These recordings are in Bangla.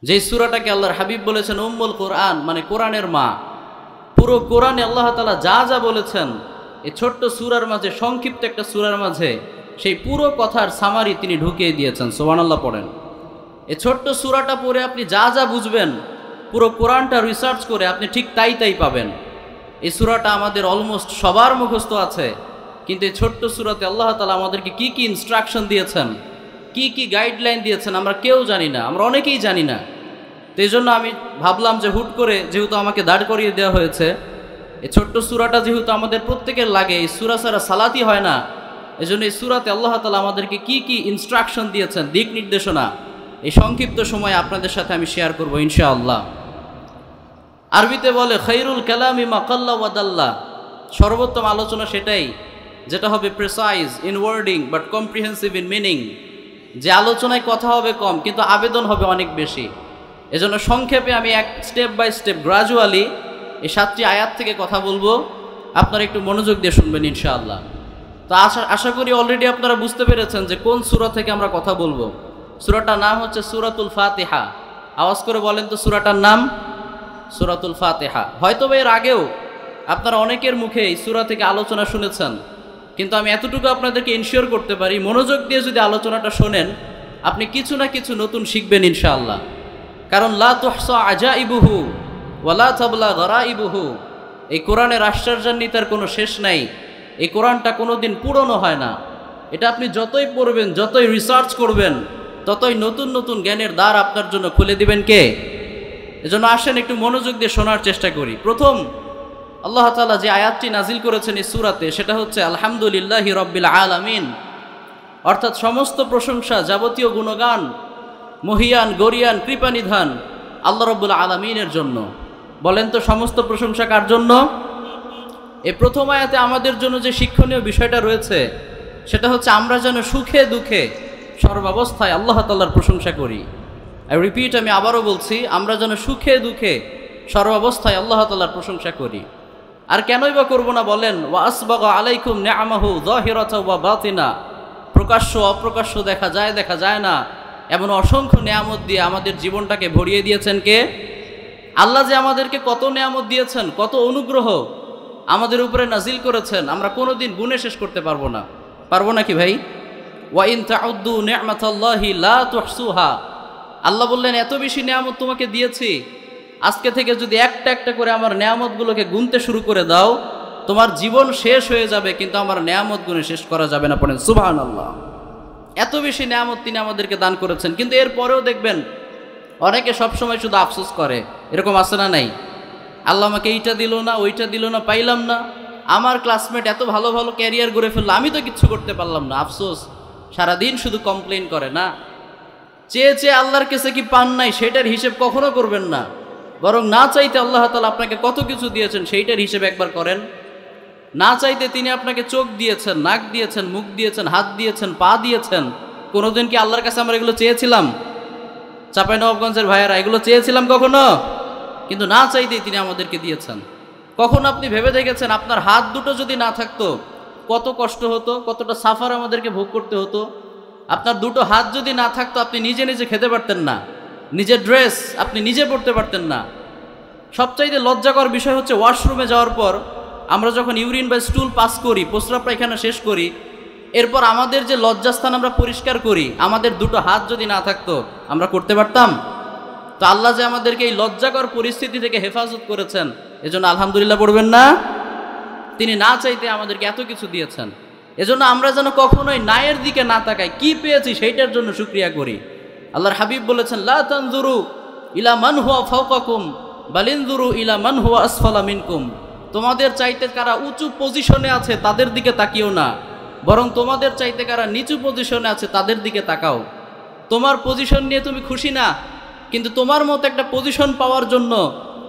যে সূরাটাকে আল্লাহর হাবিব বলেছেন উম্মুল কোরআন, মানে কোরআনের মা। পুরো কোরআনে আল্লাহ তাআলা যা যা বলেছেন এই ছোট্ট সূরার মাঝে, সংক্ষিপ্ত একটা সূরার মাঝে সেই পুরো কথার সামারি তিনি ঢুকিয়ে দিয়েছেন। সুবহানাল্লাহ পড়েন। এই ছোট্ট সূরাটা পড়ে আপনি যা যা বুঝবেন, পুরো কোরআনটা রিসার্চ করে আপনি ঠিক তাই তাই পাবেন। এই সূরাটা আমাদের অলমোস্ট সবার মুখস্থ আছে, কিন্তু এই ছোট্ট সূরাতে আল্লাহ তাআলা আমাদেরকে কি কি ইনস্ট্রাকশন দিয়েছেন, কি কি গাইডলাইন দিয়েছেন আমরা কেউ জানি না, আমরা অনেকেই জানি না। তো এই জন্য আমি ভাবলাম যে হুট করে যেহেতু আমাকে দাঁড় করিয়ে দেওয়া হয়েছে, এই ছোট্ট সূরাটা যেহেতু আমাদের প্রত্যেকের লাগে, এই সূরা ছাড়া সালাতই হয় না, এই জন্য এই সূরাতে আল্লাহ তাআলা আমাদেরকে কি কি ইনস্ট্রাকশন দিয়েছেন, দিক নির্দেশনা, এই সংক্ষিপ্ত সময় আপনাদের সাথে আমি শেয়ার করবো ইনশাআল্লাহ। আরবিতে বলে খায়রুল কালামি মা কাল্লা ওয়া দাল্লা, সর্বোত্তম আলোচনা সেটাই যেটা হবে precise in wording but comprehensive in meaning, যে আলোচনায় কথা হবে কম কিন্তু আবেদন হবে অনেক বেশি। এজন্য সংক্ষেপে আমি এক স্টেপ বাই স্টেপ গ্রাজুয়ালি এই 7টি আয়াত থেকে কথা বলবো, আপনারা একটু মনোযোগ দিয়ে শুনবেন ইনশাআল্লাহ। তো আশা করি অলরেডি আপনারা বুঝতে পেরেছেন যে কোন সূরা থেকে আমরা কথা বলবো। সূরাটার নাম হচ্ছে সূরাতুল ফাতিহা। আওয়াজ করে বলেন তো সূরাটার নাম? সূরাতুল ফাতিহা। হয়তো এর আগেও আপনারা অনেকের মুখে এই সূরা থেকে আলোচনা শুনেছেন, কিন্তু আমি এতটুকু আপনাদেরকে ইনশিওর করতে পারি, মনোযোগ দিয়ে যদি আলোচনাটা শোনেন আপনি কিছু না কিছু নতুন শিখবেন ইনশাআল্লাহ। কারণ লা তুহসা আজাইবুহু ওয়ালা তাবলা গরাইবুহু, এই কোরআনের আশ্চর্যান্বিতার কোনো শেষ নাই। এই কোরআনটা কোনোদিন পুরনো হয় না। এটা আপনি যতই পড়বেন, যতই রিসার্চ করবেন, ততই নতুন নতুন জ্ঞানের দ্বার আপনার জন্য খুলে দিবেন কে? এজন্য আসেন একটু মনোযোগ দিয়ে শোনার চেষ্টা করি। প্রথম আল্লাহ তাআলা যে আয়াতটি নাজিল করেছেন এই সূরাতে, সেটা হচ্ছে আলহামদুলিল্লাহি রাব্বিল আলামিন, অর্থাৎ সমস্ত প্রশংসা, যাবতীয় গুণগান, মহিয়ান গরিয়ান কৃপানিধান আল্লাহ রাব্বুল আলামিনের জন্য। বলেন তো সমস্ত প্রশংসা কার জন্য? এই প্রথম আয়াতে আমাদের জন্য যে শিক্ষণীয় বিষয়টা রয়েছে সেটা হচ্ছে আমরা যেন সুখে দুঃখে সর্বাবস্থায় আল্লাহ তাআলার প্রশংসা করি। আমি আবারও বলছি, আমরা যেন সুখে দুঃখে সর্বাবস্থায় আল্লাহ তাআলার প্রশংসা করি। আর কেনই বা করবো না বলেন? ওয়া আসবাগা আলাইকুম নিআমাহু যাহিরাতাও ওয়া বাতিনা, প্রকাশ্য অপ্রকাশ্য, দেখা যায় দেখা যায় না, এমন অসংখ্য নেয়ামত দিয়ে আমাদের জীবনটাকে ভরিয়ে দিয়েছেন কে? আল্লাহ। যে আমাদেরকে কত নেয়ামত দিয়েছেন, কত অনুগ্রহ আমাদের উপরে নাজিল করেছেন, আমরা কোনোদিন গুণে শেষ করতে পারবো না। পারবো নাকি ভাই? ওয়া ইন তাউদ্দু নি'মাতাল্লাহি লা তুহসুহা, আল্লাহ বললেন এত বেশি নেয়ামত তোমাকে দিয়েছি, আজকে থেকে যদি একটা একটা করে আমার নেয়ামতগুলোকে গুনতে শুরু করে দাও, তোমার জীবন শেষ হয়ে যাবে, কিন্তু আমার নেয়ামত গুণে শেষ করা যাবে না। পড়েন সুবহানাল্লাহ। এত বেশি নেয়ামত তিনি আমাদেরকে দান করেছেন, কিন্তু এরপরেও দেখবেন অনেকে সবসময় শুধু আফসোস করে। এরকম আছে না নাই? আল্লাহ আমাকে এইটা দিল না, ওইটা দিল না, পাইলাম না, আমার ক্লাসমেট এত ভালো ভালো ক্যারিয়ার গড়ে ফেললো, আমি তো কিচ্ছু করতে পারলাম না। আফসোস, সারাদিন শুধু কমপ্লেন করে না। চেয়ে চেয়ে আল্লাহর কাছে কি পান নাই সেটার হিসেব কখনো করবেন না, বরং না চাইতে আল্লাহ তাআলা আপনাকে কত কিছু দিয়েছেন সেইটার হিসেব একবার করেন। না চাইতে তিনি আপনাকে চোখ দিয়েছেন, নাক দিয়েছেন, মুখ দিয়েছেন, হাত দিয়েছেন, পা দিয়েছেন। কোনোদিন কি আল্লাহর কাছে আমরা এগুলো চেয়েছিলাম? চাঁপাইনবাবগঞ্জের ভাইয়েরা, এগুলো চেয়েছিলাম কখনো? কিন্তু না চাইতেই তিনি আমাদেরকে দিয়েছেন। কখনো আপনি ভেবে দেখেছেন আপনার হাত দুটো যদি না থাকতো কত কষ্ট হতো, কতটা সাফার আমাদেরকে ভোগ করতে হতো? আপনার দুটো হাত যদি না থাকতো আপনি নিজে নিজে খেতে পারতেন না, নিজের ড্রেস আপনি নিজে পরতে পারতেন না। সবচাইতে লজ্জাকর বিষয় হচ্ছে ওয়াশরুমে যাওয়ার পর আমরা যখন ইউরিন বা স্টুল পাস করি, প্রস্রাব পায়খানা শেষ করি, এরপর আমাদের যে লজ্জাস্থান আমরা পরিষ্কার করি, আমাদের দুটো হাত যদি না থাকতো আমরা করতে পারতাম? তো আল্লাহ যে আমাদেরকে এই লজ্জাকর পরিস্থিতি থেকে হেফাজত করেছেন, এজন্য আলহামদুলিল্লাহ পড়বেন না? তিনি না চাইতে আমাদেরকে এত কিছু দিয়েছেন। এজন্য আমরা যেন কখনোই নায়ের দিকে না তাকাই, কি পেয়েছি সেইটার জন্য শুকরিয়া করি। আল্লাহর হাবিব বলেছেন লা তানজুরু ইলা মান হুয়া ফাওকাকুম বাল ইনজুরু ইলা মান হুয়া আসফালা মিনকুম, তোমাদের চাইতে কারা উঁচু পজিশনে আছে তাদের দিকে তাকিও না, বরং তোমাদের চাইতে কারা নিচু পজিশনে আছে তাদের দিকে তাকাও। তোমার পজিশন নিয়ে তুমি খুশি না, কিন্তু তোমার মতো একটা পজিশন পাওয়ার জন্য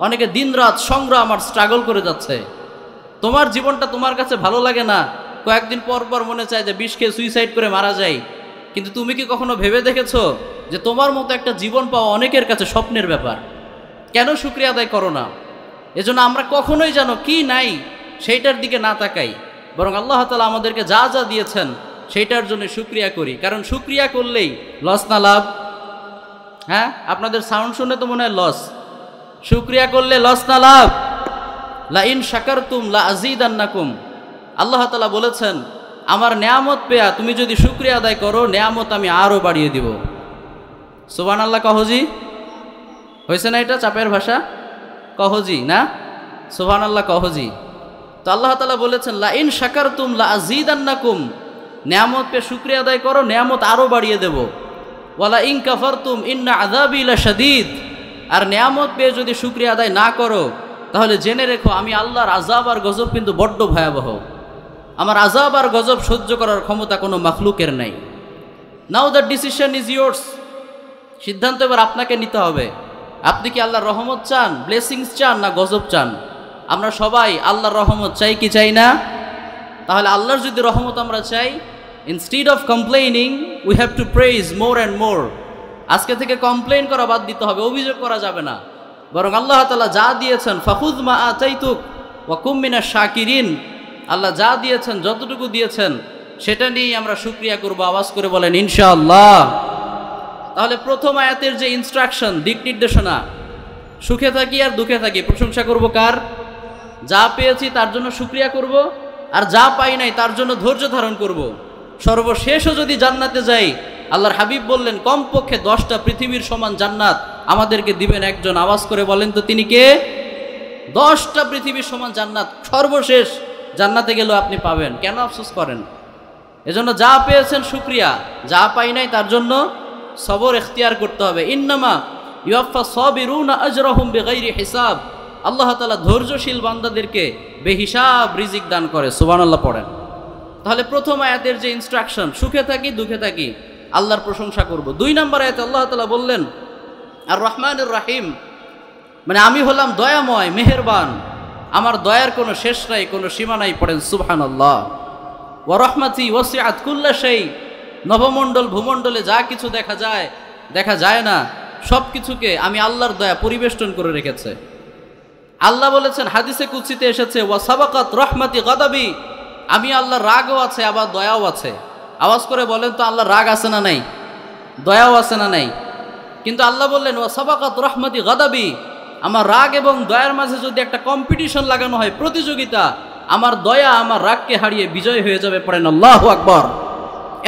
অনেকে দিনরাত সংগ্রাম আর স্ট্রাগল করে যাচ্ছে। তোমার জীবনটা তোমার কাছে ভালো লাগে না, কয়েকদিন পর পর মনে চায় যে বিষ খেয়ে সুইসাইড করে মারা যায়, কিন্তু তুমি কি কখনো ভেবে দেখেছো যে তোমার মতো একটা জীবন পাওয়া অনেকের কাছে স্বপ্নের ব্যাপার? কেন শুকরিয়া আদায় করো না? এজন্য আমরা কখনোই যেন কি নাই সেইটার দিকে না তাকাই, বরং আল্লাহ তাআলা আমাদেরকে যা যা দিয়েছেন সেইটার জন্য শুকরিয়া করি। কারণ শুকরিয়া করলেই লস না লাভ? হ্যাঁ, আপনাদের সাউন্ড শুনে তো মনে হয় লস। শুকরিয়া করলে লস না লাভ? লা ইন শাকারতুম লা আযীদান্নাকুম। আল্লাহ তাআলা বলেছেন আমার নেয়ামত পেয়া তুমি যদি শুকরিয়া আদায় করো নেয়ামত আমি আরো বাড়িয়ে দিব। সুবহানাল্লাহ কহজি, হয়েছে না এটা চাপের ভাষা? কহজি না, সুবহানাল্লাহ কহজি। তো আল্লাহ তাআলা বলেছেন লা ইন শাকারতুম লা আযীদান্নাকুম, নেয়ামত পেয়ে শুকরিয়া আদায় করো নেয়ামত আরো বাড়িয়ে দেব। ওয়ালা ইন কাফারতুম ইন্না আযাবি লাশাদীদ, আর নেয়ামত পেয়ে যদি শুকরিয়া আদায় না করো তাহলে জেনে রেখো আমি আল্লাহর আযাব আর গজব কিন্তু বড্ড ভয়াবহ। আমার আযাব আর গজব সহ্য করার ক্ষমতা কোনো মাখলুকের নাই। নাও দ্য ডিসিশন ইজ ইয়োর্স, সিদ্ধান্ত এবার আপনাকে নিতে হবে। আপনি কি আল্লাহর রহমত চান, ব্লেসিংস চান, না গজব চান? আমরা সবাই আল্লাহর রহমত চাই কি চাই না? তাহলে আল্লাহর যদি রহমত আমরা চাই, instead of complaining we have to praise more and more. আজকে থেকে কমপ্লেইন করা বাদ দিতে হবে, অভিযোগ করা যাবে না। বরং আল্লাহ তাআলা যা দিয়েছেন ফাখুয মা আতাইতুক ওয়া কুম মিনাশ শাকিরিন, আল্লাহ যা দিয়েছেন যতটুকু দিয়েছেন সেটা নিয়েই আমরা শুকরিয়া করব। আওয়াজ করে বলেন ইনশাআল্লাহ। তাহলে প্রথম আয়াতের যে ইনস্ট্রাকশন, দিক নির্দেশনা, সুখে থাকি আর দুঃখে থাকি প্রশংসা করব কার? যা পেয়েছি তার জন্য শুকরিয়া করব, আর যা পাই নাই তার জন্য ধৈর্য ধারণ করব। সর্বশেষও যদি জান্নাতে যাই, আল্লাহর হাবিব বললেন কমপক্ষে 10টা পৃথিবীর সমান জান্নাত আমাদেরকে দিবেন একজন। আওয়াজ করে বলেন তো তিনি কে? 10টা পৃথিবীর সমান জান্নাত সর্বশেষ জান্নাতে গেলেও আপনি পাবেন। কেন আফসোস করেন? এজন্য যা পেয়েছেন শুকরিয়া, যা পাই নাই তার জন্য সবর এখতিয়ার করতে হবে। ইন্নামা ইউয়াফা সাবিরুনা আজরাহুম বিগাইরি হিসাব, আল্লাহ তাআলা ধৈর্যশীল বান্দাদেরকে বেহিসাব রিজিক দান করে। সুবহানাল্লাহ পড়েন। তাহলে প্রথম আয়াতের যে ইনস্ট্রাকশন, সুখে থাকি দুঃখে থাকি আল্লাহর প্রশংসা করব। 2 নম্বর আয়াতে আল্লাহ তাআলা বললেন আর রহমানুর রাহিম, মানে আমি হলাম দয়াময় মেহেরবান, আমার দয়ার কোনো শেষ নাই, কোনো সীমা নাই। পড়েন সুবহানাল্লাহ। ওয়া রাহমাতি ওয়াসিআত কুল্লা শাই, নবমণ্ডল ভূমণ্ডলে যা কিছু দেখা যায় না সব কিছুকে আমি আল্লাহর দয়া পরিবেষ্টন করে রেখেছে। আল্লাহ বলেছেন হাদিসে কুদসিতে এসেছে ওয়া সাবাকাত রাহমাতি গাদাবি, আমি আল্লাহর রাগও আছে আবার দয়াও আছে। আওয়াজ করে বলেন তো আল্লাহর রাগ আছে না নাই, দয়াও আছে না নাই? কিন্তু আল্লাহ বললেন ওয়া সাবাকাত রাহমাতি গাদাবি, আমার রাগ এবং দয়ার মাঝে যদি একটা কম্পিটিশন লাগানো হয়, প্রতিযোগিতা, আমার দয়া আমার রাগকে হারিয়ে বিজয় হয়ে যাবে। পড়েন আল্লাহু আকবার।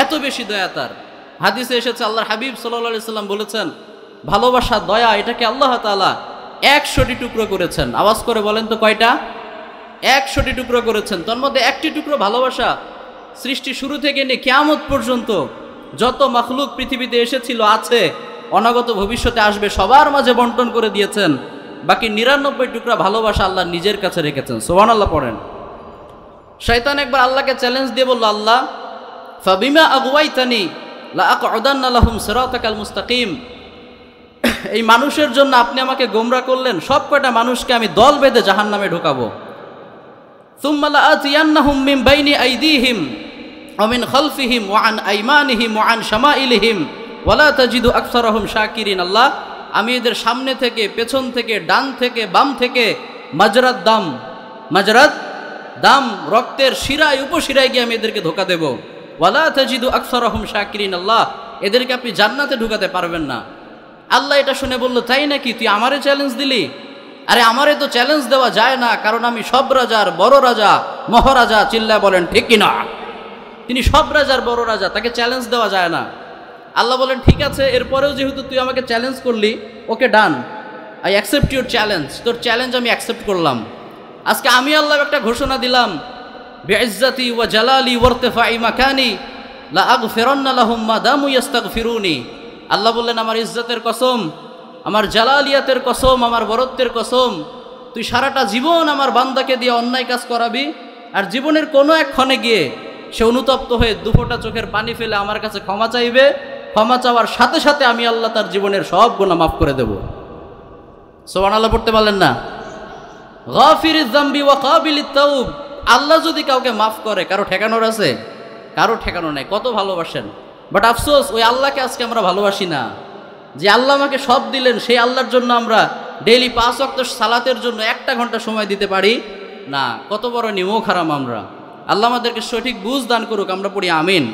এত বেশি দয়া তার। হাদিসে এসেছে আল্লাহর হাবিব সাল্লাল্লাহু আলাইহি সাল্লাম বলেছেন ভালোবাসা দয়া এটাকে আল্লাহ তাআলা 100টি টুকরো করেছেন। আওয়াজ করে বলেন তো কয়টা? 100টি টুকরো করেছেন। তার মধ্যে একটি টুকরো ভালোবাসা সৃষ্টি শুরু থেকে নিয়ে কিয়ামত পর্যন্ত যত মাখলুক পৃথিবীতে এসেছিল, আছে, অনাগত ভবিষ্যতে আসবে, সবার মাঝে বন্টন করে দিয়েছেন। বাকি 99 টুকরা ভালোবাসা আল্লাহ নিজের কাছে রেখেছেন। সুবহানাল্লাহ পড়েন। শয়তান একবার আল্লাহকে চ্যালেঞ্জ দিয়ে বলল, আল্লাহ ফাবিমা আগওয়াইতানি লা আকউদান্না লাহুম সিরাতাকাল মুস্তাকিম, এই মানুষের জন্য আপনি আমাকে গোমরা করলেন, সব কয়টা মানুষকে আমি দল বেঁধে জাহান্নামে ঢোকাবো। সুম্মা লাআতিয়ান্নাহুম মিন বাইনি আইদিহিম ওয়া মিন খালফিহিম ওয়া আন আইমানিহিম ওয়া আন শামাইলিহিম ওয়া লা তাজিদু আকসারাহুম শাকিরিন। আল্লাহ আমি এদের সামনে থেকে, পেছন থেকে, ডান থেকে, বাম থেকে, মাজরাত দাম রক্তের শিরায় উপশিরায় গিয়ে আমি এদেরকে ধোকা দেব। ওয়ালা তাজিদু আকসারাহুম শাকিরিন, আল্লাহ এদেরকে আপনি জান্নাতে ঢুকাতে পারবেন না। আল্লাহ এটা শুনে বলল, তাই নাকি, তুই আমারে চ্যালেঞ্জ দিলি? আরে আমারে তো চ্যালেঞ্জ দেওয়া যায় না, কারণ আমি সব রাজার বড় রাজা, মহারাজা। চিল্লায় বলেন ঠিক কিনা? তিনি সব রাজার বড় রাজা, তাকে চ্যালেঞ্জ দেওয়া যায় না। আল্লাহ বলেন ঠিক আছে, এরপরেও যেহেতু তুই আমাকে চ্যালেঞ্জ করলি, ওকে ডান, আই অ্যাকসেপ্ট ইউর চ্যালেঞ্জ। তোর চ্যালেঞ্জ আমি অ্যাকসেপ্ট করলাম। আজকে আমি আল্লাহ একটা ঘোষণা দিলাম, বিইজ্জাতি ওয়া জালালি ওয়ারতিফাই মাকানি লা আগফিরান্না লাহুম মা দামু ইস্তাগফিরুনি। আল্লাহ বললেন আমার ইজ্জতের কসম, আমার জালালিয়াতের কসম, আমার বরত্বের কসম, তুই সারাটা জীবন আমার বান্দাকে দিয়ে অন্যায় কাজ করাবি, আর জীবনের কোনো এক ক্ষণে গিয়ে সে অনুতপ্ত হয়ে দুফোঁটা চোখের পানি ফেলে আমার কাছে ক্ষমা চাইবে। ক্ষমা চাওয়ার সাথে সাথে আমি আল্লাহ তার জীবনের সব গুনাহ মাফ করে দেব। সুবহানাল্লাহ পড়তে পারলেন না? গাফিরিজ যামবি ওয়া কাবিলিত তাওব, আল্লাহ যদি কাউকে মাফ করে, কারো ঠেকানোর আছে? কারো ঠেকানো নাই। কত ভালোবাসেন, বাট আফসোস ওই আল্লাহকে আজকে আমরা ভালোবাসি না। যে আল্লাহ আমাকে সব দিলেন, সেই আল্লাহর জন্য আমরা ডেইলি 5 ওয়াক্ত সালাতের জন্য 1টা ঘন্টা সময় দিতে পারি না। কত বড় নিমক হারাম আমরা। আল্লাহ আমাদেরকে সঠিক বুঝ দান করুক, আমরা পড়ি আমিন।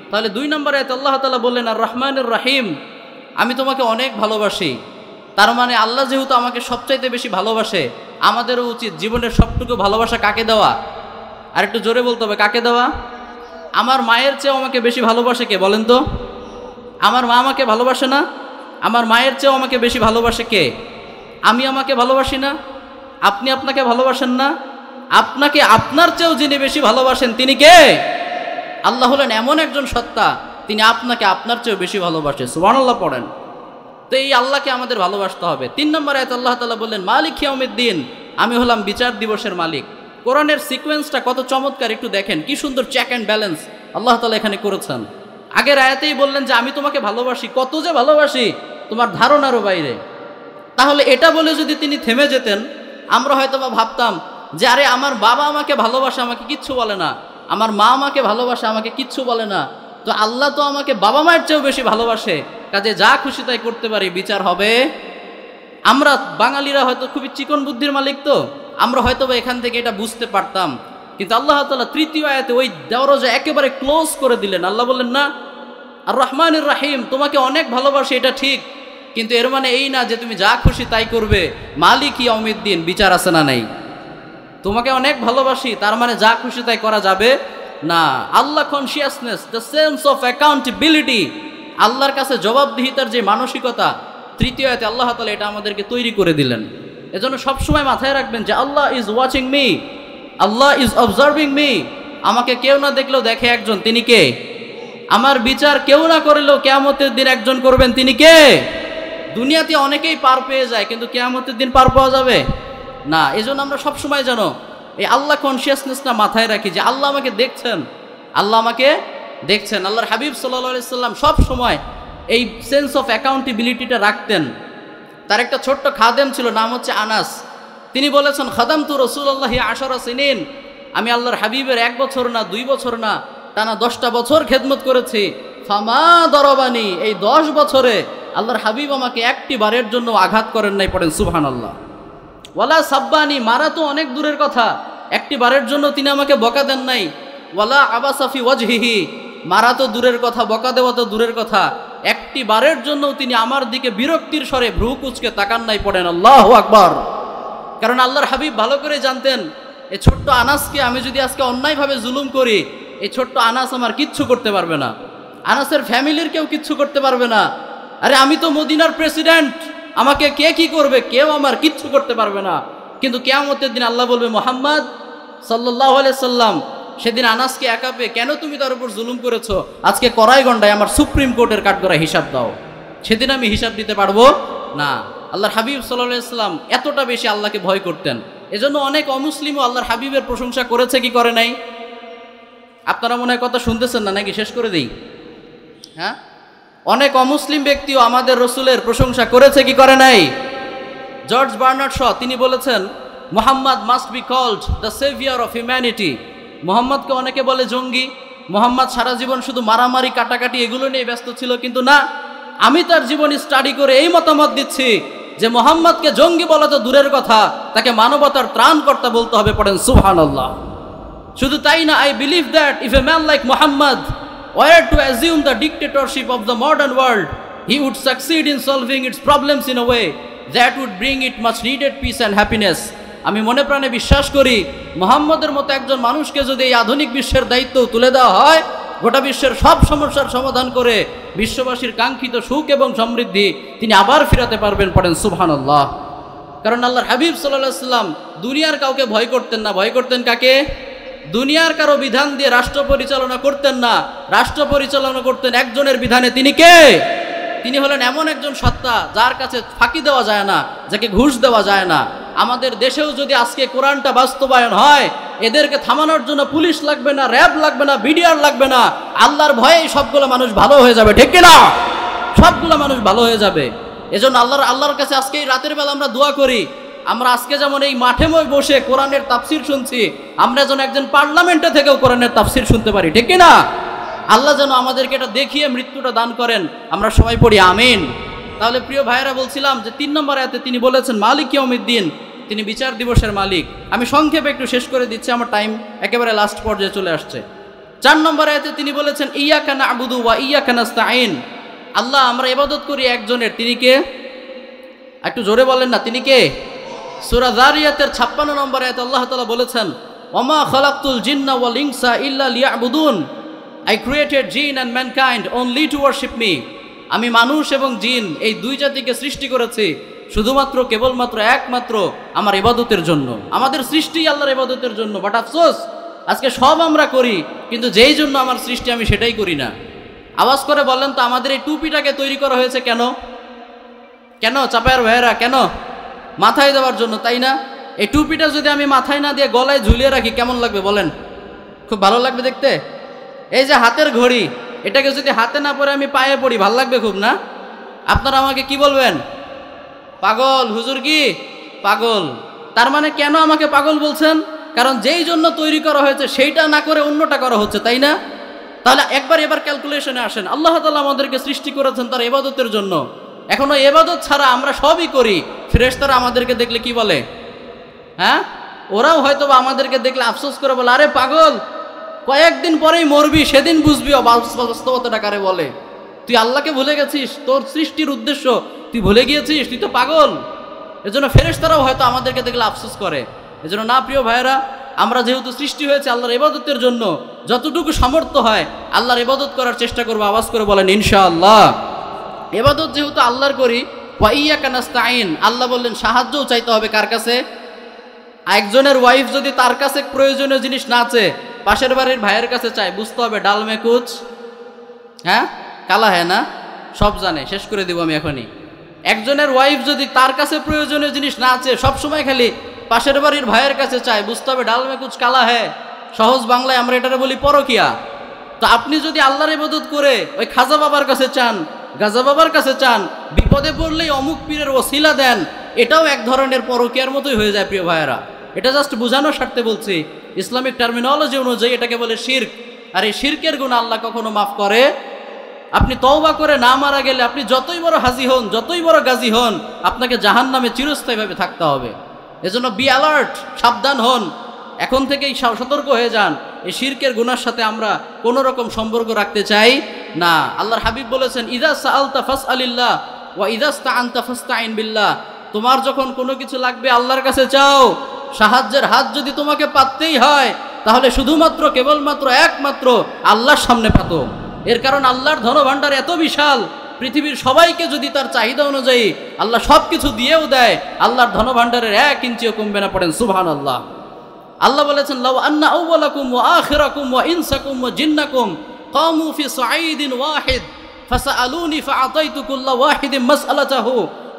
তাহলে 2 নম্বর আয়াতে আল্লাহ তাআলা বললেন আর রহমানুর রাহিম, আমি তোমাকে অনেক ভালোবাসি। তার মানে আল্লাহ যেহেতু আমাকে সবচাইতে বেশি ভালোবাসে, আমাদেরও উচিত জীবনের সবটুকু ভালোবাসা কাকে দেওয়া? আর একটু জোরে বলতে হবে, কাকে দেওয়া? আমার মায়ের চেয়েও আমাকে বেশি ভালোবাসে কে বলেন তো? আমার মা আমাকে ভালোবাসে না? আমার মায়ের চেয়েও আমাকে বেশি ভালোবাসে কে? আমি আমাকে ভালোবাসি না? আপনি আপনাকে ভালোবাসেন না? আপনাকে আপনার চেয়েও যিনি বেশি ভালোবাসেন তিনি কে? আল্লাহ হলেন এমন একজন সত্তা, তিনি আপনাকে আপনার চেয়েও বেশি ভালোবাসে। সুবহানাল্লাহ পড়েন। তো এই আল্লাহকে আমাদের ভালোবাসতে হবে। 3 নম্বর আয়াত আল্লাহ তাআলা বললেন মালিক ইয়াউমিদ্দিন, আমি হলাম বিচার দিবসের মালিক। কোরআনের সিকোয়েন্সটা কত চমৎকার একটু দেখেন, কি সুন্দর চেক অ্যান্ড ব্যালেন্স আল্লাহ তাআলা এখানে করেছেন। আগের আয়াতেই বললেন যে আমি তোমাকে ভালোবাসি, কত যে ভালোবাসি তোমার ধারণারও বাইরে। তাহলে এটা বলে যদি তিনি থেমে যেতেন, আমরা হয়তো বা ভাবতাম যে আরে আমার বাবা আমাকে ভালোবাসে, আমাকে কিচ্ছু বলে না, আমার মা আমাকে ভালোবাসে, আমাকে কিচ্ছু বলে না, তো আল্লাহ তো আমাকে বাবা মায়ের চেয়েও বেশি ভালোবাসে, কাজে যা খুশি তাই করতে পারি, বিচার হবে। আমরা বাঙালিরা হয়তো খুবই চিকন বুদ্ধির মালিক, তো আমরা হয়তো বা এখান থেকে এটা বুঝতে পারতাম। কিন্তু আল্লাহ তাআলা তৃতীয় আয়াতে ওই দরজা একেবারে ক্লোজ করে দিলেন। আল্লাহ বললেন না, আর রহমানুর রাহিম, তোমাকে অনেক ভালোবাসি এটা ঠিক, কিন্তু এর মানে এই না যে তুমি যা খুশি তাই করবে। মালিক ইয়াউমিদ্দিন, বিচার আছে না নাই? তোমাকে অনেক ভালোবাসি তার মানে যা খুশি তাই করা যাবে না। Allah consciousness, the sense of accountability, আল্লাহর কাছে জবাবদিহিতার যে মানসিকতা, তৃতীয় আয়াতে আল্লাহ তাআলা এটা আমাদেরকে তৈরি করে দিলেন। এজন্য সবসময় মাথায় রাখবেন যে Allah is watching me, Allah is observing me. আমাকে কেউ না দেখলেও দেখে একজন, তিনি কে? আমার বিচার কেউ না করলেও কিয়ামতের দিন একজন করবেন, তিনি কে? দুনিয়াতে অনেকেই পার পেয়ে যায়, কিন্তু কিয়ামতের দিন পার পাওয়া যাবে না। এজন্য আমরা সবসময় জানো এই আল্লাহ কনসিয়াসনেসটা মাথায় রাখি যে আল্লাহ আমাকে দেখছেন, আল্লাহ আমাকে দেখছেন। আল্লাহর হাবিব সাল্লাল্লাহু আলাইহি সাল্লাম সব সময় এই সেন্স অফ অ্যাকাউন্টেবিলিটিটা রাখতেন। তার একটা ছোট্ট খাদেম ছিল, নাম হচ্ছে আনাস। তিনি বলেছেন খাদামতু রাসূলুল্লাহি 10 সিনিন, আমি আল্লাহর হাবিবের 1 বছর না 2 বছর না টানা 10টা বছর খেদমত করেছি। ফামা দরবানি, এই 10 বছরে আল্লাহর হাবিব আমাকে একটি বারের জন্য আঘাত করেন নাই। পড়েন সুবহানাল্লাহ। ওয়ালা সাব্বানি, মারা তো অনেক দূরের কথা, একটি বারের জন্য তিনি আমাকে বকা দেন নাই। ওয়ালা আবাসাফি ওয়াজহিহি, মারা তো দূরের কথা, বকা দেওয়া তো দূরের কথা, একটি বারের জন্য তিনি আমার দিকে বিরক্তির স্বরে ভ্রু কুঁচকে তাকান নাই। পড়েন আল্লাহু আকবার। কারণ আল্লাহর হাবিব ভালো করে জানতেন এই ছোট্ট আনাসকে আমি যদি আজকে অন্যায়ভাবে জুলুম করি, এই ছোট্ট আনাস আমার কিচ্ছু করতে পারবে না, আনাসের ফ্যামিলির কেউ কিচ্ছু করতে পারবে না। আরে আমি তো মদিনার প্রেসিডেন্ট, আমাকে কে কি করবে, কেউ আমার কিচ্ছু করতে পারবে না। কিন্তু কিয়ামতের দিন আল্লাহ বলবে মুহাম্মদ সাল্লাল্লাহু আলাইহি সাল্লাম, সেদিন আনাসকে একা পেয়ে কেন তুমি তার উপর জুলুম করেছো, আজকে কড়াই গন্ডায় আমার সুপ্রিম কোর্টের কাঠগড়ায় হিসাব দাও। সেদিন আমি হিসাব দিতে পারবো না। আল্লাহর হাবিব সাল্লাল্লাহু আলাইহি সাল্লাম এতটা বেশি আল্লাহকে ভয় করতেন। এজন্য অনেক অমুসলিমও আল্লাহর হাবিবের প্রশংসা করেছে কি করে নাই? আপনারা মনে হয় কথা শুনতেছেন না নাকি? শেষ করে দিই। হ্যাঁ, অনেক অমুসলিম ব্যক্তিও আমাদের রসুলের প্রশংসা করেছে কি করে নাই? জর্জ বার্নার্ড শ তিনি বলেছেন Muhammad must be called the saviour of humanity. মোহাম্মদকে অনেকে বলে জঙ্গি, মোহাম্মদ সারা জীবন শুধু মারামারি কাটাকাটি এগুলো নিয়ে ব্যস্ত ছিল, কিন্তু না, আমি তার জীবন স্টাডি করে এই মতামত দিচ্ছি যে মোহাম্মদকে জঙ্গি বলা তো দূরের কথা, তাকে মানবতার ত্রাণকর্তা বলতে হবে। পড়েন সুবহানাল্লাহ। শুধু তাই না, I believe that if a man like Mohammad were to assume the dictatorship of the modern world, he would succeed in solving its problems in a way that would bring it much needed peace and happiness. আমি মনে প্রাণে বিশ্বাস করি মোহাম্মদের মতো একজন মানুষকে যদি এই আধুনিক বিশ্বের দায়িত্ব তুলে দেওয়া হয়, গোটা বিশ্বের সব সমস্যার সমাধান করে বিশ্ববাসীর কাঙ্ক্ষিত সুখ এবং সমৃদ্ধি তিনি আবার ফিরাতে পারবেন। পড়েন সুবহানাল্লাহ। কারণ আল্লাহর হাবিব সাল্লাল্লাহু আলাইহি সাল্লাম দুনিয়ার কাউকে ভয় করতেন না। ভয় করতেন কাকে? দুনিয়ার কারো বিধান দিয়ে রাষ্ট্র পরিচালনা করতেন না, রাষ্ট্র পরিচালনা করতেন একজনের বিধানে। তিনি কে? তিনি হলেন এমন একজন সত্তা যার কাছে ফাঁকি দেওয়া যায় না, যাকে ঘুষ দেওয়া যায় না। আমাদের দেশেও যদি আজকে কোরআনটা বাস্তবায়ন হয়, এদেরকে থামানোর জন্য পুলিশ লাগবে না, র্যাব লাগবে না, বিডিআর লাগবে না, আল্লাহর ভয়ে সবগুলো মানুষ ভালো হয়ে যাবে। ঠিক কিনা? সবগুলো মানুষ ভালো হয়ে যাবে। এজন্য আল্লাহর কাছে আজকে এই রাতের বেলা আমরা দোয়া করি, আমরা আজকে যেমন এই মাঠে বসে কোরআনের তাফসির শুনছি, আমরা যেন একজন পার্লামেন্টে থেকেও কোরআনের তাফসির শুনতে পারি। ঠিক কিনা? আল্লাহ যেন আমাদেরকে এটা দেখিয়ে মৃত্যুটা দান করেন। আমরা সবাই পড়ি আমিন। তাহলে প্রিয় ভাইয়েরা, বলছিলাম যে 3 নম্বর আয়াতে তিনি বলেছেন মালিক ইয়াউমিদ্দিন, তিনি বিচার দিবসের মালিক। আমি সংক্ষেপে একটু শেষ করে দিচ্ছি, আমার টাইম একেবারে লাস্ট পর্যায়ে চলে আসছে। 4 নম্বর আয়াতে তিনি বলেছেন ইয়াকা না'বুদু ওয়া ইয়াকা নাস্তাঈন, আল্লাহ আমরা ইবাদত করি একজনের, তিনি কে? একটু জোরে বলেন না, তিনি কে? সূরা যারিয়াতের 56 নম্বর আয়াতে আল্লাহ তাআলা বলেছেন, ওমা খালাকতুল জিন্না ওয়াল ইনসা ইল্লা লিয়াবুদুন, আই ক্রিয়েটেড জিন and mankind only two worship me. আমি মানুষ এবং জিন এই দুই জাতিকে সৃষ্টি করেছি শুধুমাত্র কেবলমাত্র একমাত্র আমার ইবাদতের জন্য। আমাদের সৃষ্টি আল্লাহর ইবাদতের জন্য। বাট আফসোস, আজকে সব আমরা করি, কিন্তু যেই জন্য আমার সৃষ্টি আমি সেটাই করি না। আওয়াজ করে বলেন তো, আমাদের এই টুপিটাকে তৈরি করা হয়েছে কেন? কেন চাপায়ের ভাইয়েরা? কেন? মাথায় দেওয়ার জন্য, তাই না? এই টুপিটা যদি আমি মাথায় না দিয়ে গলায় ঝুলিয়ে রাখি কেমন লাগবে বলেন? খুব ভালো লাগবে দেখতে। এই যে হাতের ঘড়ি, এটাকে যদি হাতে না পরে আমি পায়ে পড়ি, ভালো লাগবে খুব, না? আপনারা আমাকে কি বলবেন? পাগল। হুজুর কি পাগল? তার মানে কেন আমাকে পাগল বলছেন? কারণ যেই জন্য তৈরি করা হয়েছে সেইটা না করে অন্যটা করা হচ্ছে, তাই না? তাহলে এবার ক্যালকুলেশনে আসেন। আল্লাহ তাআলা আমাদেরকে সৃষ্টি করেছেন তার ইবাদতের জন্য। এখন ওই ইবাদত ছাড়া আমরা সবই করি। ফেরেশতারা আমাদেরকে দেখলে কি বলে? হ্যাঁ, ওরাও হয়তো আমাদেরকে দেখলে আফসোস করে বলে, আরে পাগল, কয়েকদিন পরেই মরবি, সেদিন বুঝবি বাস্তবতাটা কারে বলে। তুই আল্লাহকে ভুলে গেছিস, তোর সৃষ্টির উদ্দেশ্য তুই ভুলে গিয়েছিস, তুই তো পাগল। এজন্য ফেরেশতারাও হয়তো আমাদেরকে দেখলে আফসোস করে। এজন্য না প্রিয় ভাইয়েরা, আমরা যেহেতু সৃষ্টি হয়েছে আল্লাহর ইবাদতের জন্য, যতটুকু সামর্থ্য হয় আল্লাহর ইবাদত করার চেষ্টা করবো। আওয়াজ করে বলেন ইনশাআল্লাহ। ইবাদত যেহেতু আল্লাহর করি, ওয়া ইয়্যাকা নাস্তাঈন, আল্লাহ বললেন সাহায্যও চাইতে হবে কার কাছে? একজনের ওয়াইফ যদি তার কাছে প্রয়োজনীয় জিনিস না চেয়ে পাশের বাড়ির ভাইয়ের কাছে চায়, বুঝতে হবে ডাল মে কুচ হ্যাঁ কালা হ্যাঁ না, সব জানে। শেষ করে দিব আমি এখনই। একজনের ওয়াইফ যদি তার কাছে প্রয়োজনীয় জিনিস না চেয়ে সবসময় খালি পাশের বাড়ির ভাইয়ের কাছে চায়, বুঝতে হবে ডাল মে কুচ কালা হ্যাঁ। সহজ বাংলায় আমরা এটারে বলি পরকিয়া। তো আপনি যদি আল্লাহর ইবাদত করে ওই খাজা বাবার কাছে চান, গাজা বাবার কাছে চান, বিপদে পড়লেই অমুক পীরের ওসিলা দেন, এটাও এক ধরনের পরকিয়ার মতোই হয়ে যায় প্রিয় ভাইয়েরা। এটা জাস্ট বোঝানোর স্বার্থে বলছি। ইসলামিক টার্মিনোলজি অনুযায়ী এটাকে বলে শিরক। আর এই শিরকের গুনাহ আল্লাহ কখনো মাফ করে? আপনি তওবা করে না মারা গেলে আপনি যতই বড় হাজি হন, যতই বড় গাজী হন, আপনাকে জাহান্নামে চিরস্থায়ীভাবে থাকতে হবে। এজন্য বি অ্যালার্ট, সাবধান হন, এখন থেকেই সতর্ক হয়ে যান। এই শিরকের গুনার সাথে আমরা কোনো রকম সম্পর্ক রাখতে চাই না। আল্লাহর হাবিব বলেছেন, ইযা সাআলতা ফাসআলিল্লাহ ওয়া ইযা ইসতাআনতা ফাসতাঈন বিল্লাহ। তোমার যখন কোনো কিছু লাগবে আল্লাহর কাছে চাও। সাহায্যের হাত যদি তোমাকে পাততেই হয় তাহলে শুধুমাত্র কেবলমাত্র একমাত্র আল্লাহর সামনে পাতো। এর কারণ আল্লাহর ধনভাণ্ডার এত বিশাল, পৃথিবীর সবাইকে যদি তার চাহিদা অনুযায়ী আল্লাহ সব কিছু দিয়েও দেয়, আল্লাহর ধনভাণ্ডারের 1 ইঞ্চিও কমবে না। পড়েন সুবহানাল্লাহ। আল্লাহ বলেছেন, লাউ আন্না আউওয়ালাকুম ওয়া আখিরাকুম ওয়া ইনসাকুম ওয়া জিন্নাকুম কামু ফি সাঈদিন ওয়াহিদ ফাসআলুনি ফাআতাইতু কুল্লা ওয়াহিদিন মাসআলাতাহু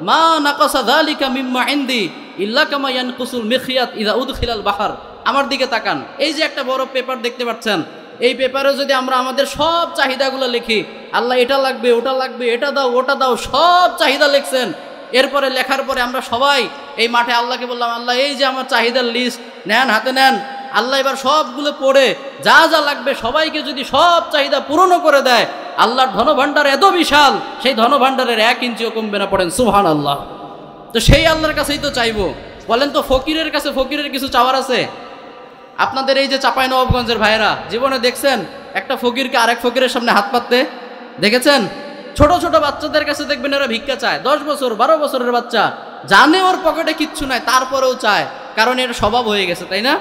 মা নাকাসা যালিকা মিম্মা ইনদি ইল্লা কামা ইয়ানকুসুল মিখিয়াত ইযা উদখিলাল বাহর। আমার দিকে তাকান। এই যে একটা বড় পেপার দেখতে পাচ্ছেন, এই পেপারে যদি আমরা আমাদের সব চাহিদাগুলো লিখি, আল্লাহ এটা লাগবে, ওটা লাগবে, এটা দাও, ওটা দাও, সব চাহিদা লিখছেন। এরপরে লেখার পরে আমরা সবাই এই মাঠে আল্লাহকে বললাম, আল্লাহ এই যে আমার চাহিদার লিস্ট নেন, হাতে নেন। আল্লাহ এবার সবগুলো পড়ে যা যা লাগবে সবাইকে যদি সব চাহিদা পূরণও করে দেয়, আল্লাহর ধনভাণ্ডার এত বিশাল, সেই ধনভাণ্ডারের 1 ইঞ্চিও কমবে না। পড়েন সুবহানাল্লাহ। তো সেই আল্লাহর কাছেই তো চাইবো। বলেন তো, ফকিরের কাছে ফকিরের কিছু চাওয়ার আছে? আপনাদের এই যে চাঁপাইনবাবগঞ্জের ভাইয়েরা, জীবনে দেখছেন একটা ফকিরকে আরেক ফকিরের সামনে হাত পাততে? দেখেছেন? ছোট ছোট বাচ্চাদের কাছে দেখবেন এরা ভিক্ষা চায়। 10 বছর 12 বছরের বাচ্চা, জানে ওর পকেটে কিচ্ছু নাই, তারপরেও চায়, কারণ এর স্বভাব হয়ে গেছে, তাই না?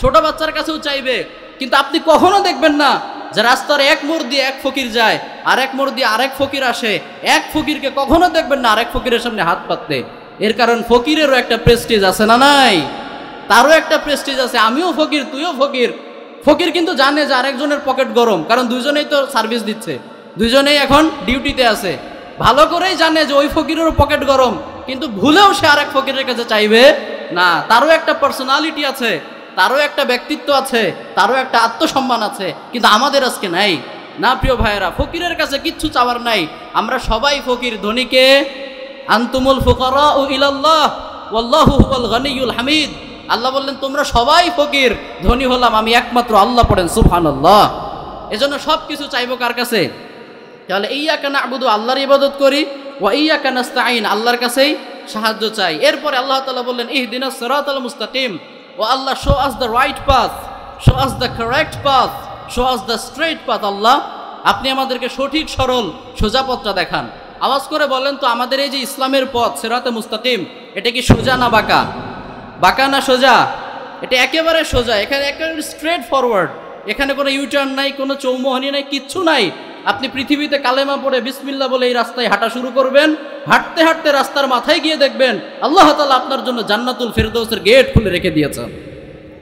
ছোট বাচ্চার কাছেও চাইবে। কিন্তু আপনি কখনো দেখবেন না যে রাস্তার এক মোড় দিয়ে এক ফকির যায়, আরেক মোড় দিয়ে আরেক ফকির আসে, এক ফকিরকে কখনো দেখবেন না আরেক ফকিরের সামনে হাত পাততে। এর কারণ ফকিরেরও একটা প্রেস্টিজ আছে, না নাই? তারও একটা প্রেস্টিজ আছে। আমিও ফকির, তুইও ফকির। ফকির কিন্তু জানে যে আরেকজনের পকেট গরম, কারণ দুইজনেই তো সার্ভিস দিচ্ছে, দুইজনেই এখন ডিউটিতে আছে। ভালো করেই জানে যে ওই ফকিরেরও পকেট গরম, কিন্তু ভুলেও সে আরেক ফকিরের কাছে চাইবে না। তারও একটা পার্সোনালিটি আছে, তারও একটা ব্যক্তিত্ব আছে, তারও একটা আত্মসম্মান আছে, কিন্তু আমাদের আজকে নাই। না প্রিয় ভাইয়েরা, ফকিরের কাছে কিচ্ছু চাওয়ার নাই। আমরা সবাই ফকির। ধনীকে আনতুমুল ফুকারাউ ইলাল্লাহ ওয়াল্লাহু হুয়াল গনিয়ুল হামিদ। আল্লাহ বললেন তোমরা সবাই ফকির, ধনী হলাম আমি একমাত্র আল্লাহ। পড়েন সুবহানাল্লাহ। এজন্য সব কিছু চাইবো কার কাছে? তাহলে ইয়্যাকা না'বুদু, আল্লাহর ইবাদত করি, ওয়া ইয়্যাকা নাস্তাঈন, আল্লাহর কাছেই সাহায্য চাই। এরপরে আল্লাহ তাআলা বললেন ইহদিনাস সিরাতাল মুস্তাকিম, O Allah show us the right path, show us the correct path, show us the straight path. Allah আপনি আমাদেরকে সঠিক সরল সোজা পথটা দেখান। আওয়াজ করে বলেন তো, আমাদের এই যে ইসলামের পথ সিরাতে মুস্তাকিম, এটা কি সোজা না বাঁকা? বাঁকা না সোজা? এটা একেবারে সোজা, এখানে একেবারে স্ট্রেট ফরওয়ার্ড, এখানে কোনো ইউটার্ন নাই, কোনো চৌমোহনী নাই, কিচ্ছু নাই। আপনি পৃথিবীতে কালেমা পড়ে বিসমিল্লাহ বলে এই রাস্তায় হাঁটা শুরু করবেন, হাঁটতে হাঁটতে রাস্তার মাথায় গিয়ে দেখবেন আল্লাহ তাআলা আপনার জন্য জান্নাতুল ফেরদৌসের গেট খুলে রেখে দিয়েছেন।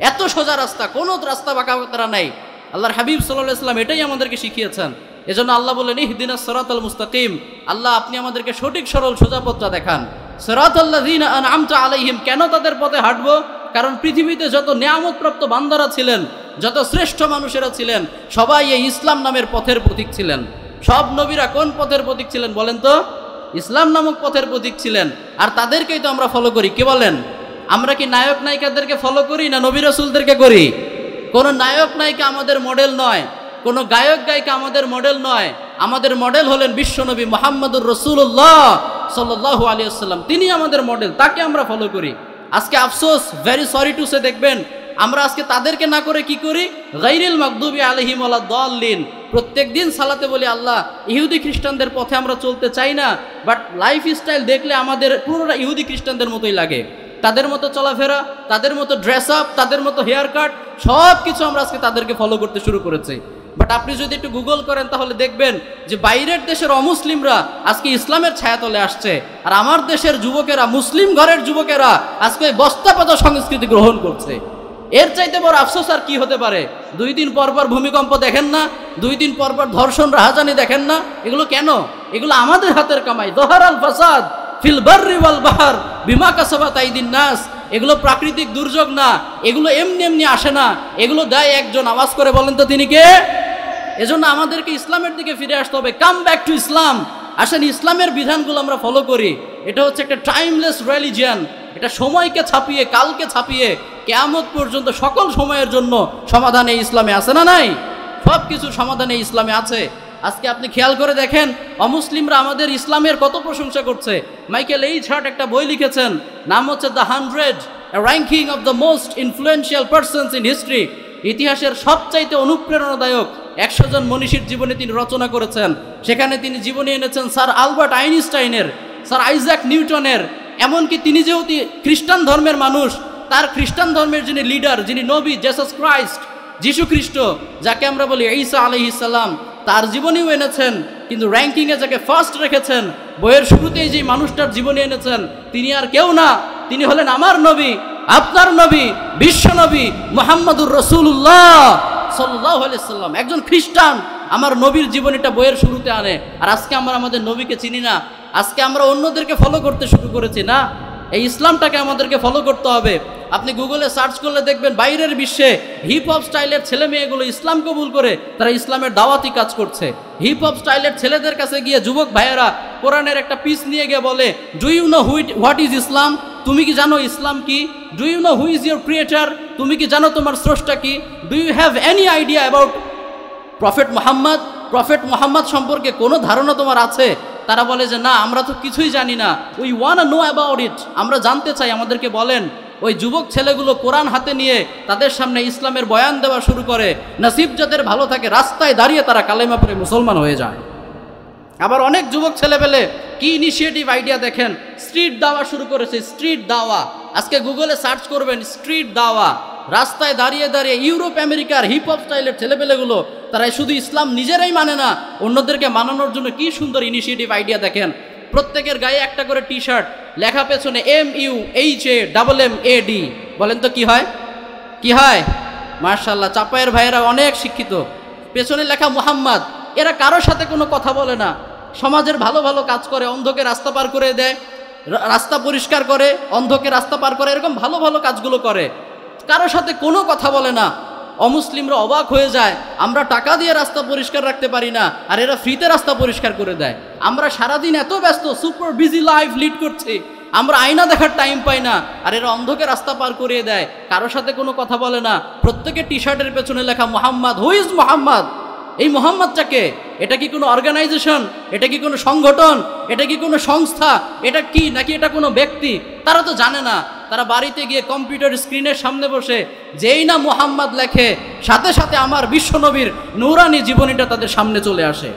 এত সোজা রাস্তা, কোনো রাস্তা বাঁকা তারা নাই। আল্লাহর হাবিব সাল্লাল্লাহু আলাইহি ওয়াসাল্লাম এটাই আমাদেরকে শিখিয়েছেন। এজন্য আল্লাহ বলেন ইহদিনাস সিরাতাল মুস্তাকিম, আল্লাহ আপনি আমাদেরকে সঠিক সরল সোজা পথটা দেখান। সিরাতাল্লাযীনা আনআমতা আলাইহিম, কেন তাদের পথে হাঁটবো? কারণ পৃথিবীতে যত নিয়ামতপ্রাপ্ত বান্দারা ছিলেন, যত শ্রেষ্ঠ মানুষেরা ছিলেন, সবাই এই ইসলাম নামের পথের প্রতীক ছিলেন। সব নবীরা কোন পথের প্রতীক ছিলেন বলেন তো? ইসলাম নামক পথের প্রতীক ছিলেন। আর তাদেরকেই তো আমরা ফলো করি। কি বলেন? আমরা কি নায়ক নায়িকাদেরকে ফলো করি না নবী রাসূলদেরকে করি? কোনো নায়ক নায়িকা আমাদের মডেল নয়, কোনো গায়ক গায়িকা আমাদের মডেল নয়। আমাদের মডেল হলেন বিশ্বনবী মুহাম্মদুর রাসূলুল্লাহ সাল্লাল্লাহু আলাইহি ওয়াসাল্লাম, তিনি আমাদের মডেল, তাকে আমরা ফলো করি। আজকে আফসোস, ভেরি সরি টু সে, দেখবেন আমরা আজকে তাদেরকে না করে কি করি? গায়রিল মাগদুবি আলাইহিম ওয়ালাদ দাল্লিন। প্রত্যেক দিন সালাতে বলি আল্লাহ, ইহুদি খ্রিস্টানদের পথে আমরা চলতে চাই না, বাট লাইফ স্টাইল দেখলে আমাদের পুরোটা ইহুদি খ্রিস্টানদের মতোই লাগে। তাদের মতো চলাফেরা, তাদের মতো ড্রেস আপ, তাদের মতো হেয়ার কাট, সব কিছু আমরা আজকে তাদেরকে ফলো করতে শুরু করেছি। বাট আপনি যদি একটু গুগল করেন তাহলে দেখবেন যে বাইরের দেশের অমুসলিমরা আজকে ইসলামের ছায়াতলে আসছে, আর আমার দেশের যুবকেরা, মুসলিম ঘরের যুবকেরা আজকে বস্তাপচা সংস্কৃতি গ্রহণ করছে। এর চাইতে বড় আফসোস আর কি হতে পারে? 2 দিন পর পর ভূমিকম্প দেখেন না? 2 দিন পর পর ধর্ষণ, রাহাজানি দেখেন না? এগুলো কেন? এগুলো আমাদের হাতের কামাই। যহারাল ফাসাদ ফিল বাররি ওয়াল বাহর বিমা কাসাবাত আইদিন নাস। এগুলো প্রাকৃতিক দুর্যোগ না, এগুলো এমনি এমনি আসে না, এগুলো দেয় একজন। আওয়াজ করে বলেন তো তিনি কে? এজন্য আমাদেরকে ইসলামের দিকে ফিরে আসতে হবে। Come back to Islam. আসেন ইসলামের বিধানগুলো আমরা ফলো করি। এটা হচ্ছে একটা টাইমলেস রিলিজিয়ান। এটা সময়কে ছাপিয়ে, কালকে ছাপিয়ে কিয়ামত পর্যন্ত সকল সময়ের জন্য সমাধান এই ইসলামে আছে না নাই? সব কিছুর সমাধান এই ইসলামে আছে। আজকে আপনি খেয়াল করে দেখেন, অমুসলিমরা আমাদের ইসলামের কত প্রশংসা করছে। মাইকেল এইচ হার্ট একটা বই লিখেছেন, নাম হচ্ছে the 100 ranking of the most influential persons in history. ইতিহাসের সবচাইতে অনুপ্রেরণাদায়ক 100 জন মনীষীর জীবনী তিনি রচনা করেছেন। সেখানে তিনি জীবনী এনেছেন স্যার আলবার্ট আইনস্টাইনের, স্যার আইজাক নিউটনের। এমনকি তিনি যেহেতু খ্রিস্টান ধর্মের মানুষ, তার খ্রিস্টান ধর্মের যিনি লিডার, যিনি নবী, জেসাস ক্রাইস্ট, যিশু খ্রিস্ট, যাকে আমরা বলি ঈসা আলাইহিস সালাম, তার জীবনীও এনেছেন। কিন্তু র্যাঙ্কিংয়ে যাকে ফার্স্ট রেখেছেন, বইয়ের শুরুতেই যে মানুষটার জীবনী এনেছেন, তিনি আর কেউ না, তিনি হলেন আমার নবী, আপনার নবী, বিশ্ব নবী মুহাম্মদুর রাসূলুল্লাহ সাল্লাল্লাহু আলাইহি সাল্লাম। একজন খ্রিস্টান আমার নবীর জীবনীটা বইয়ের শুরুতে আনে। আর আজকে আমরা আমাদের নবীকে চিনি না। আজকে আমরা অন্যদেরকে ফলো করতে শুরু করেছি না। এই ইসলামটাকে আমাদেরকে ফলো করতে হবে। আপনি গুগলে সার্চ করলে দেখবেন বাইরের বিশ্বে হিপ হপ স্টাইলের ছেলে মেয়েগুলো ইসলাম কবুল করে তারা ইসলামের দাওয়াতি কাজ করছে। হিপ হপ স্টাইলের ছেলেদের কাছে গিয়ে যুবক ভাইয়েরা কোরআনের একটা পিস নিয়ে গিয়ে বলে, do you know what is Islam? তুমি কি জানো ইসলাম কি? Do you know who is your creator? তুমি কি জানো তোমার স্রষ্টা কি? Do you have any idea about prophet Mohammad? Prophet Mohammad সম্পর্কে কোনো ধারণা তোমার আছে? তারা বলে যে না, আমরা তো কিছুই জানি না। We want know about it, আমরা জানতে চাই, আমাদেরকে বলেন। ওই যুবক ছেলেগুলো কোরআন হাতে নিয়ে তাদের সামনে ইসলামের বয়ান দেওয়া শুরু করে। নসিব যাদের ভালো থাকে, রাস্তায় দাঁড়িয়ে তারা কালেমা পড়ে মুসলমান হয়ে যায়। আবার অনেক যুবক ছেলেবেলে কি ইনিশিয়েটিভ আইডিয়া দেখেন, স্ট্রিট দাওয়া শুরু করেছে। স্ট্রিট দাওয়া, আজকে গুগলে সার্চ করবেন স্ট্রিট দাওয়া। রাস্তায় দাঁড়িয়ে দাঁড়িয়ে ইউরোপ আমেরিকার হিপ হপ স্টাইলের ছেলেপেলেগুলো, তারা শুধু ইসলাম নিজেরাই মানে না, অন্যদেরকে মানানোর জন্য কি সুন্দর ইনিশিয়েটিভ আইডিয়া দেখেন। প্রত্যেকের গায়ে একটা করে টি শার্ট, লেখা পেছনে MUHAMMAD। বলেন তো কি হয়? কি হয়? মাশাআল্লাহ, চাপায়ের ভাইয়েরা অনেক শিক্ষিত। পেছনে লেখা মুহাম্মদ। এরা কারোর সাথে কোনো কথা বলে না, সমাজের ভালো ভালো কাজ করে, অন্ধকে রাস্তা পার করে দেয়, রাস্তা পরিষ্কার করে, অন্ধকে রাস্তা পার করে, এরকম ভালো ভালো কাজগুলো করে, কারোর সাথে কোনো কথা বলে না। অমুসলিমরা অবাক হয়ে যায়, আমরা টাকা দিয়ে রাস্তা পরিষ্কার রাখতে পারি না, আর এরা ফ্রিতে রাস্তা পরিষ্কার করে দেয়। আমরা সারাদিন এত ব্যস্ত, সুপার বিজি লাইফ লিড করছি, আমরা আয়না দেখার টাইম পাই না, আর এরা অন্ধকে রাস্তা পার করিয়ে দেয়, কারোর সাথে কোনো কথা বলে না। প্রত্যেকের টি শার্টের পেছনে লেখা মোহাম্মদ। Who is Mohammad? এই মোহাম্মদটাকে, এটা কি কোনো অর্গানাইজেশন? এটা কি কোনো সংগঠন? এটা কি কোনো সংস্থা? এটা কি, নাকি এটা কোনো ব্যক্তি? তারা তো জানে না। তারা বাড়িতে গিয়ে কম্পিউটার স্ক্রিনের সামনে বসে যেই না মুহাম্মদ লেখে, সাথে সাথে আমার বিশ্বনবীর নূরানি জীবনীটা তাদের সামনে চলে আসে।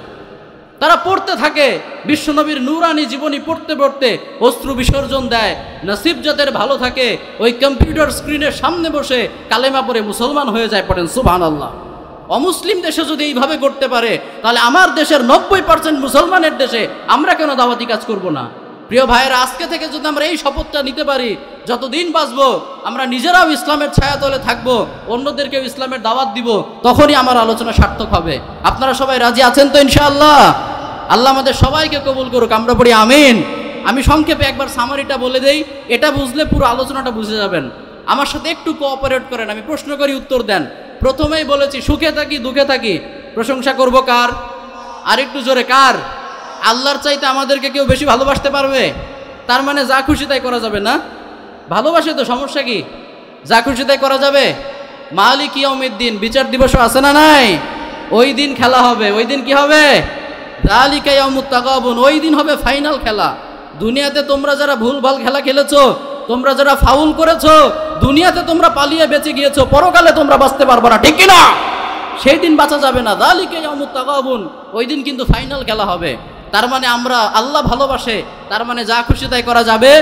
তারা পড়তে থাকে, বিশ্বনবীর নূরানি জীবনী পড়তে পড়তে অশ্রু বিসর্জন দেয়। নসিব যাদের ভালো থাকে ওই কম্পিউটার স্ক্রিনের সামনে বসে কালেমা পড়ে মুসলমান হয়ে যায়। পড়েন সুবহানাল্লাহ। অমুসলিম দেশে যদি এইভাবে করতে পারে, তাহলে আমার দেশের 90% মুসলমানের দেশে আমরা কেন দাওয়াতি কাজ করব না? প্রিয় ভাইয়েরা, আজকে থেকে যদি আমরা এই শপথটা নিতে পারি, যতদিন বাঁচবো আমরা নিজেরাও ইসলামের ছায়াতলে থাকবো, অন্যদেরকেও ইসলামের দাওয়াত দিব, তখনই আমার আলোচনা সার্থক হবে। আপনারা সবাই রাজি আছেন তো ইনশাআল্লাহ? আল্লাহ আমাদের সবাইকে কবুল করুক, আমরা পড়ি আমিন। আমি সংক্ষেপে একবার সামারিটা বলে দেই, এটা বুঝলে পুরো আলোচনাটা বুঝে যাবেন। আমার সাথে একটু কোঅপারেট করেন, আমি প্রশ্ন করি উত্তর দেন। প্রথমেই বলেছি সুখে থাকি দুঃখে থাকি প্রশংসা করব কার? আর একটু জোরে, কার? আল্লাহর চাইতে আমাদেরকে কেউ বেশি ভালোবাসতে পারবে? তার মানে যা খুশি তাই করা যাবে না? ভালোবাসে তো, সমস্যা কি? যা খুশি তাই করা যাবে? মালিক ইয়াউমিদ্দিন, বিচার দিবসও আছে না নাই? ওই দিন খেলা হবে। ওই দিন কি হবে? যালিকা ইয়াউমুত তাগাবুন, ওই দিন হবে ফাইনাল খেলা। দুনিয়াতে তোমরা যারা ভুলভাল খেলা খেলেছো, তোমরা যারা ফাউল করেছো, দুনিয়াতে তোমরা পালিয়ে বেঁচে গিয়েছো, পরকালে তোমরা বাঁচতে পারবে না, ঠিক কিনা? সেই দিন বাঁচা যাবে না। যালিকা ইয়াউমুত তাগাবুন, ওই দিন কিন্তু ফাইনাল খেলা হবে। তার মানে আমরা, আল্লাহ ভালোবাসে, তার মানে যা খুশি তাই করা যাবে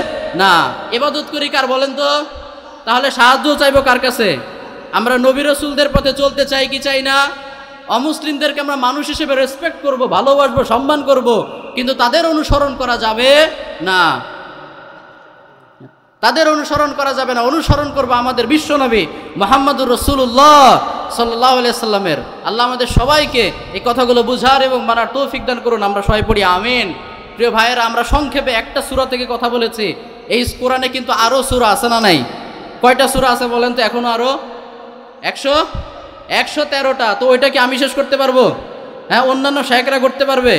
না। ইবাদত করি কার বলেন তো? তাহলে সাহায্য চাইবো কার কাছে? আমরা নবী রাসূলদের পথে চলতে চাই কি চাই না? অমুসলিমদেরকে আমরা মানুষ হিসেবে রেসপেক্ট করব, ভালোবাসবো, সম্মান করব, কিন্তু তাদের অনুসরণ করা যাবে না। তাদের অনুসরণ করা যাবে না। অনুসরণ করবো আমাদের বিশ্বনবী মুহাম্মদুর রাসূলুল্লাহ সাল্লাল্লাহু আলাইহি সাল্লামের। আল্লাহ আমাদের সবাইকে এই কথাগুলো বুঝার এবং মানার তৌফিক দান করুন, আমরা সবাই পড়ি আমিন। প্রিয় ভাইয়েরা, আমরা সংক্ষেপে একটা সূরা থেকে কথা বলেছি। এই কোরআনে কিন্তু আরও সূরা আছে না নাই? কয়টা সূরা আছে বলেন তো? এখনো আরও 113টা। তো ওইটা কি আমি শেষ করতে পারবো? হ্যাঁ, অন্যান্য শায়েখরা করতে পারবে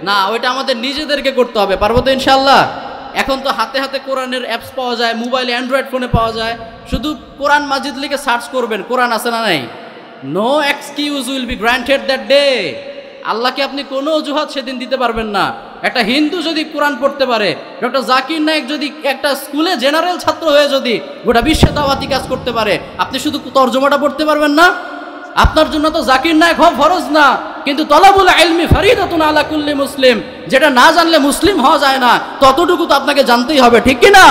না? ওইটা আমাদের নিজেদেরকে করতে হবে। পারবো তো ইনশাআল্লাহ? এখন তো হাতে হাতে কোরআনের অ্যাপস পাওয়া যায়, মোবাইলে, অ্যান্ড্রয়েড ফোনে পাওয়া যায়। শুধু কোরআন মাজিদ লিখে সার্চ করবেন, কোরআন আছে না নাই? No excuse will be granted that day. আল্লাহকে আপনি কোনো অজুহাত সেদিন দিতে পারবেন না। একটা হিন্দু যদি কোরআন পড়তে পারে, ডক্টর জাকির নায়েক যদি একটা স্কুলে জেনারেল ছাত্র হয়ে যদি গোটা বিশ্বে দাওয়াতি কাজ করতে পারে, আপনি শুধু তর্জমাটা পড়তে পারবেন না? আপনার জন্য তো জাকির নায়েক হওয়া ফরজ না, কিন্তু তলাবুল ইলমি ফরিদাতুন আলা কুল্লি মুসলিম, যেটা না জানলে মুসলিম হওয়া যায় না, ততটুকু তো আপনাকে জানতেই হবে, ঠিক কি না?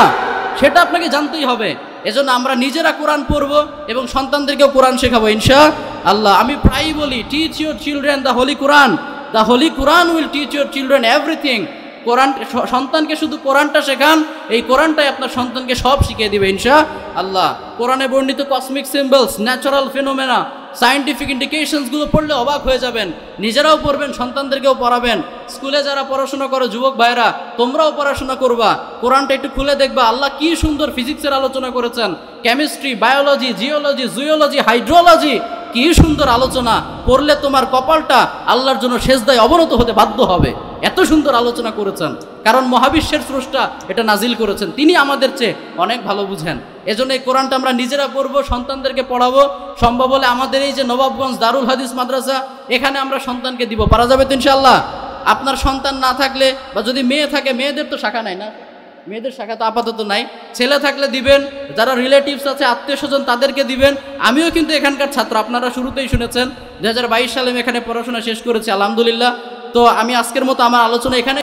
সেটা আপনাকে জানতেই হবে। এজন্য আমরা নিজেরা কোরআন পড়বো এবং সন্তানদেরকেও কোরআন শেখাবো ইনশাআল্লাহ। আমি প্রায়ই বলি, teach your children the holy Quran, the holy Quran will teach your children everything. Quran, সন্তানকে শুধু কোরআনটা শেখান, এই কোরআনটাই আপনার সন্তানকে সব শিখিয়ে দিবে ইনশাআল্লাহ। কোরআনে বর্ণিত cosmic symbols, natural phenomena, scientific ইন্ডিকেশনসগুলো পড়লে অবাক হয়ে যাবেন। নিজেরাও পড়বেন, সন্তানদেরকেও পড়াবেন। স্কুলে যারা পড়াশোনা করো যুবক ভাইরা, তোমরাও পড়াশোনা করবা। কোরআনটা একটু খুলে দেখবা, আল্লাহ কি সুন্দর ফিজিক্সের আলোচনা করেছেন, chemistry, biology, geology, zoology, hydrology, কি সুন্দর আলোচনা। পড়লে তোমার কপালটা আল্লাহর জন্য সেজদায় অবনত হতে বাধ্য হবে। এত সুন্দর আলোচনা করেছেন, কারণ মহাবিশ্বের স্রষ্টা এটা নাজিল করেছেন, তিনি আমাদের চেয়ে অনেক ভালো বুঝেন। এজন্য এই কোরআনটা আমরা নিজেরা পড়বো, সন্তানদেরকে পড়াবো। সম্ভব হলে আমাদের এই যে নবাবগঞ্জ দারুল হাদিস মাদ্রাসা, এখানে আমরা সন্তানকে দিব। পারা যাবে তো ইনশাআল্লাহ? আপনার সন্তান না থাকলে বা যদি মেয়ে থাকে, মেয়েদের তো শাখা নাই না, মেয়েদের শাখা তো আপাতত নাই। ছেলে থাকলে দিবেন, যারা রিলেটিভস আছে, আত্মীয় স্বজন, তাদেরকে দিবেন। আমিও কিন্তু এখানকার ছাত্র, আপনারা শুরুতেই শুনেছেন 2022 সালে আমি এখানে পড়াশোনা শেষ করেছি আলহামদুলিল্লাহ। তো আমি আজকের মতো আমার আলোচনা এখানে